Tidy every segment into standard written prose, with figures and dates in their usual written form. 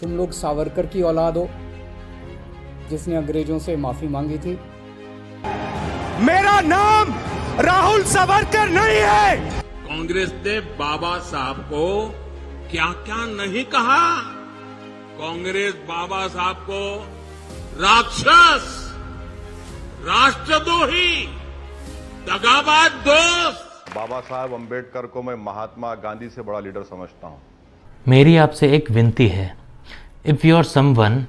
तुम लोग सावरकर की औलाद हो, जिसने अंग्रेजों से माफी मांगी थी। मेरा नाम राहुल सावरकर नहीं है। कांग्रेस ने बाबा साहब को क्या क्या नहीं कहा। कांग्रेस बाबा साहब को राक्षस, राष्ट्रद्रोही, दगाबाज दोस्त। बाबा साहब अंबेडकर को मैं महात्मा गांधी से बड़ा लीडर समझता हूं। मेरी आपसे एक विनती है, if you are someone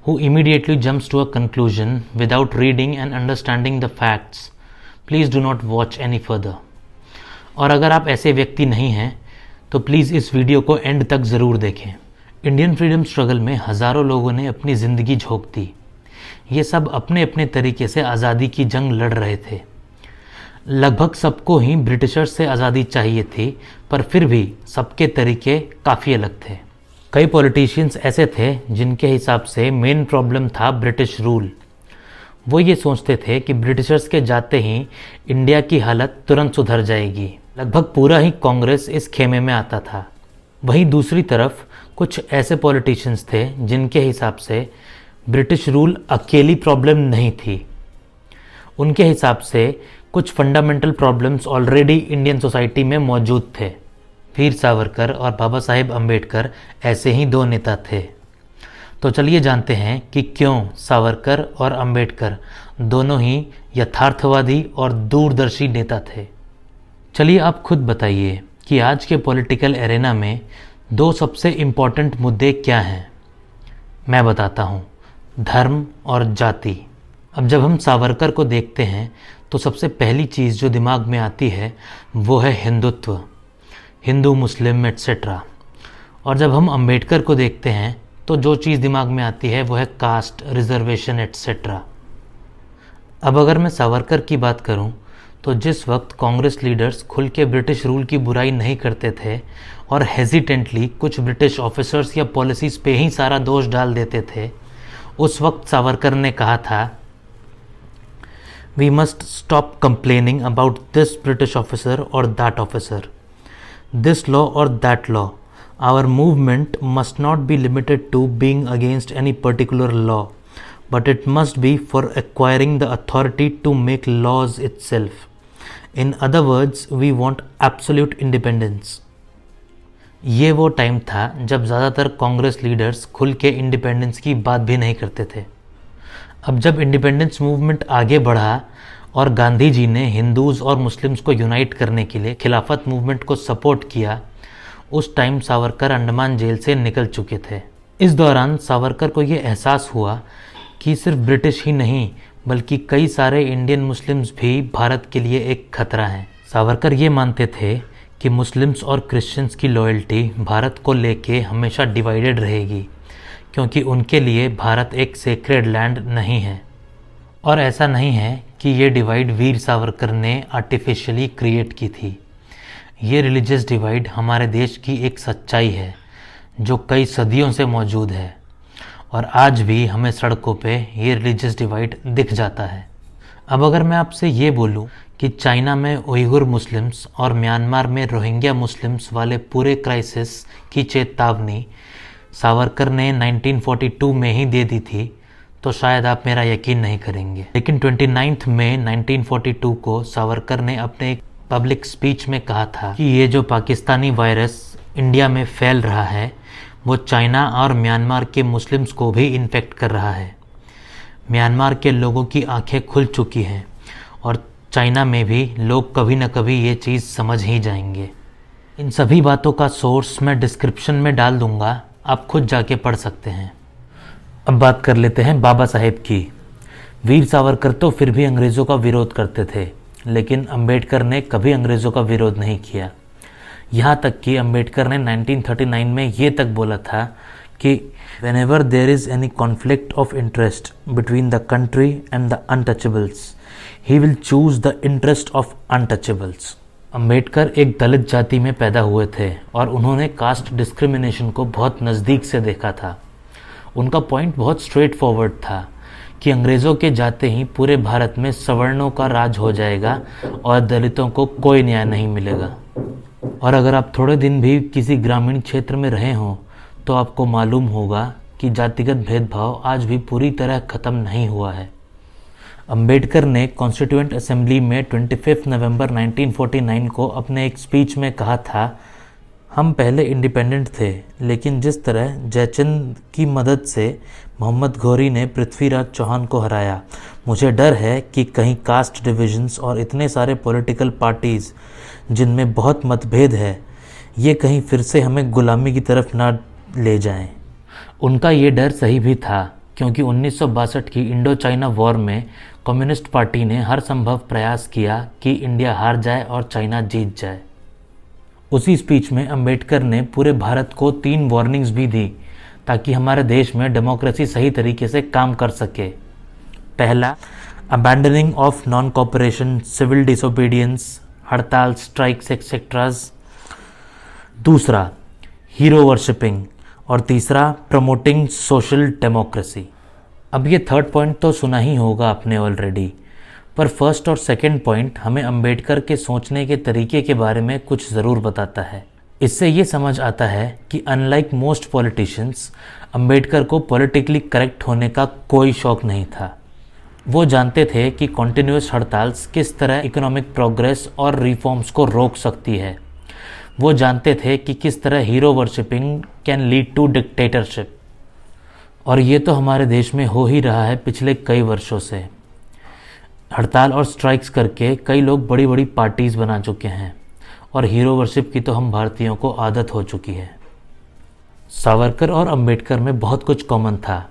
who immediately jumps to a conclusion without reading and understanding the facts, please do not watch any further. और अगर आप ऐसे व्यक्ति नहीं हैं तो प्लीज़ इस वीडियो को एंड तक ज़रूर देखें। इंडियन फ्रीडम स्ट्रगल में हज़ारों लोगों ने अपनी ज़िंदगी झोंक दी। ये सब अपने अपने तरीके से आज़ादी की जंग लड़ रहे थे। लगभग सबको ही ब्रिटिशर्स से आज़ादी चाहिए थी, पर फिर भी सबके तरीके काफ़ी अलग थे। कई पॉलिटिशियंस ऐसे थे जिनके हिसाब से मेन प्रॉब्लम था ब्रिटिश रूल। वो ये सोचते थे कि ब्रिटिशर्स के जाते ही इंडिया की हालत तुरंत सुधर जाएगी। लगभग पूरा ही कांग्रेस इस खेमे में आता था। वहीं दूसरी तरफ कुछ ऐसे पॉलिटिशियंस थे जिनके हिसाब से ब्रिटिश रूल अकेली प्रॉब्लम नहीं थी। उनके हिसाब से कुछ fundamental problems already Indian society में मौजूद थे। वीर सावरकर और बाबा साहेब अम्बेडकर ऐसे ही दो नेता थे। तो चलिए जानते हैं कि क्यों सावरकर और अम्बेडकर दोनों ही यथार्थवादी और दूरदर्शी नेता थे। चलिए आप खुद बताइए कि आज के पॉलिटिकल एरेना में दो सबसे इम्पॉर्टेंट मुद्दे क्या हैं। मैं बताता हूँ, धर्म और जाति। अब जब हम सावरकर को देखते हैं तो सबसे पहली चीज़ जो दिमाग में आती है वो है हिंदुत्व, हिंदू मुस्लिम एट्सेट्रा। और जब हम अंबेडकर को देखते हैं तो जो चीज़ दिमाग में आती है वो है कास्ट, रिजर्वेशन एट्सेट्रा। अब अगर मैं सावरकर की बात करूं तो जिस वक्त कांग्रेस लीडर्स खुल के ब्रिटिश रूल की बुराई नहीं करते थे और हेजिटेंटली कुछ ब्रिटिश ऑफिसर्स या पॉलिसीज़ पे ही सारा दोष डाल देते थे, उस वक्त सावरकर ने कहा था, we must stop complaining about this British officer और that officer, this law or that law. Our movement must not be limited to being against any particular law, but it must be for acquiring the authority to make laws itself. In other words, we want absolute independence. ये वो time था जब ज़्यादातर Congress leaders खुल के independence की बात भी नहीं करते थे। अब जब इंडिपेंडेंस मूवमेंट आगे बढ़ा और गांधी जी ने हिंदूज़ और मुस्लिम्स को यूनाइट करने के लिए खिलाफत मूवमेंट को सपोर्ट किया, उस टाइम सावरकर अंडमान जेल से निकल चुके थे। इस दौरान सावरकर को ये एहसास हुआ कि सिर्फ ब्रिटिश ही नहीं बल्कि कई सारे इंडियन मुस्लिम्स भी भारत के लिए एक खतरा हैं। सावरकर ये मानते थे कि मुस्लिम्स और क्रिश्चियंस की लॉयल्टी भारत को लेके हमेशा डिवाइडेड रहेगी, क्योंकि उनके लिए भारत एक सेक्रेड लैंड नहीं है। और ऐसा नहीं है कि ये डिवाइड वीर सावरकर ने आर्टिफिशियली क्रिएट की थी। ये रिलीजियस डिवाइड हमारे देश की एक सच्चाई है जो कई सदियों से मौजूद है, और आज भी हमें सड़कों पे ये रिलीजियस डिवाइड दिख जाता है। अब अगर मैं आपसे ये बोलूँ कि चाइना में उइगुर मुस्लिम्स और म्यांमार में रोहिंग्या मुस्लिम्स वाले पूरे क्राइसिस की चेतावनी सावरकर ने 1942 में ही दे दी थी, तो शायद आप मेरा यकीन नहीं करेंगे। लेकिन 29 मई 1942 को सावरकर ने अपने एक पब्लिक स्पीच में कहा था कि ये जो पाकिस्तानी वायरस इंडिया में फैल रहा है वो चाइना और म्यांमार के मुस्लिम्स को भी इन्फेक्ट कर रहा है। म्यांमार के लोगों की आंखें खुल चुकी हैं और चाइना में भी लोग कभी न कभी ये चीज़ समझ ही जाएंगे। इन सभी बातों का सोर्स मैं डिस्क्रिप्शन में डाल दूँगा, आप खुद जाके पढ़ सकते हैं। अब बात कर लेते हैं बाबा साहेब की। वीर सावरकर तो फिर भी अंग्रेज़ों का विरोध करते थे, लेकिन अंबेडकर ने कभी अंग्रेज़ों का विरोध नहीं किया। यहाँ तक कि अंबेडकर ने 1939 में ये तक बोला था कि whenever there is any conflict of interest between the country and the untouchables, he will choose the interest of untouchables. Ambedkar एक दलित जाति में पैदा हुए थे और उन्होंने कास्ट डिस्क्रिमिनेशन को बहुत नज़दीक से देखा था। उनका पॉइंट बहुत स्ट्रेट फॉरवर्ड था कि अंग्रेज़ों के जाते ही पूरे भारत में सवर्णों का राज हो जाएगा और दलितों को कोई न्याय नहीं मिलेगा। और अगर आप थोड़े दिन भी किसी ग्रामीण क्षेत्र में रहे हों तो आपको मालूम होगा कि जातिगत भेदभाव आज भी पूरी तरह ख़त्म नहीं हुआ है। अंबेडकर ने कॉन्स्टिट्यूएंट असेंबली में 25 नवंबर 1949 को अपने एक स्पीच में कहा था, हम पहले इंडिपेंडेंट थे, लेकिन जिस तरह जयचंद की मदद से मोहम्मद घोरी ने पृथ्वीराज चौहान को हराया, मुझे डर है कि कहीं कास्ट डिविजन्स और इतने सारे पॉलिटिकल पार्टीज़ जिनमें बहुत मतभेद है, ये कहीं फिर से हमें गुलामी की तरफ ना ले जाएं। उनका ये डर सही भी था, क्योंकि 1962 की इंडो चाइना वॉर में कम्युनिस्ट पार्टी ने हर संभव प्रयास किया कि इंडिया हार जाए और चाइना जीत जाए। उसी स्पीच में अंबेडकर ने पूरे भारत को 3 वार्निंग्स भी दी ताकि हमारे देश में डेमोक्रेसी सही तरीके से काम कर सके। पहला, abandoning of non cooperation, civil disobedience, हड़ताल, स्ट्राइक्स एक्सेट्राज। दूसरा, हीरो वर्शिपिंग। और तीसरा, प्रमोटिंग सोशल डेमोक्रेसी। अब ये थर्ड पॉइंट तो सुना ही होगा आपने ऑलरेडी, पर फर्स्ट और सेकंड पॉइंट हमें अंबेडकर के सोचने के तरीके के बारे में कुछ ज़रूर बताता है। इससे ये समझ आता है कि अनलाइक मोस्ट पॉलिटिशियंस, अंबेडकर को पॉलिटिकली करेक्ट होने का कोई शौक नहीं था। वो जानते थे कि कॉन्टिन्यूस हड़ताल किस तरह इकोनॉमिक प्रोग्रेस और रिफॉर्म्स को रोक सकती है। वो जानते थे कि किस तरह hero worshipping can lead to dictatorship, और ये तो हमारे देश में हो ही रहा है पिछले कई वर्षों से। हड़ताल और स्ट्राइक्स करके कई लोग बड़ी बड़ी पार्टीज़ बना चुके हैं, और हीरो वर्शिप की तो हम भारतीयों को आदत हो चुकी है। सावरकर और अंबेडकर में बहुत कुछ कॉमन था।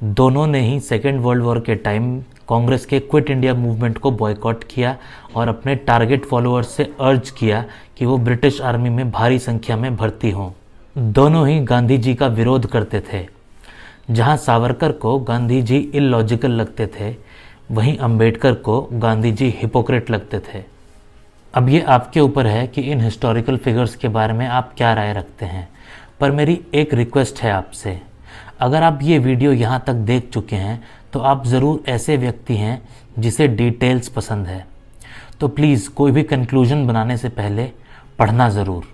दोनों ने ही सेकेंड वर्ल्ड वॉर के टाइम कांग्रेस के क्विट इंडिया मूवमेंट को बॉयकॉट किया और अपने टारगेट फॉलोअर्स से अर्ज किया कि वो ब्रिटिश आर्मी में भारी संख्या में भर्ती हों। दोनों ही गांधी जी का विरोध करते थे। जहां सावरकर को गांधी जी इलॉजिकल लगते थे, वहीं अंबेडकर को गांधी जी हिपोक्रेट लगते थे। अब ये आपके ऊपर है कि इन हिस्टोरिकल फिगर्स के बारे में आप क्या राय रखते हैं, पर मेरी एक रिक्वेस्ट है आपसे, अगर आप ये वीडियो यहाँ तक देख चुके हैं तो आप ज़रूर ऐसे व्यक्ति हैं जिसे डिटेल्स पसंद है, तो प्लीज़ कोई भी कंक्लूजन बनाने से पहले पढ़ना ज़रूर।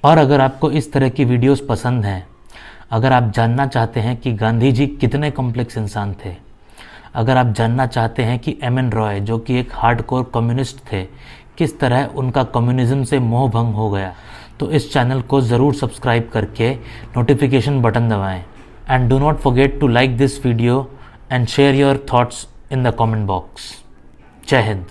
और अगर आपको इस तरह की वीडियोस पसंद हैं, अगर आप जानना चाहते हैं कि गांधी जी कितने कॉम्प्लेक्स इंसान थे, अगर आप जानना चाहते हैं कि एम एन रॉय जो कि एक हार्डकोर कम्युनिस्ट थे, किस तरह उनका कम्युनिज्म से मोह भंग हो गया, तो इस चैनल को ज़रूर सब्सक्राइब करके नोटिफिकेशन बटन दबाएं। And do not forget to like this video and share your thoughts in the comment box. जय हिंद।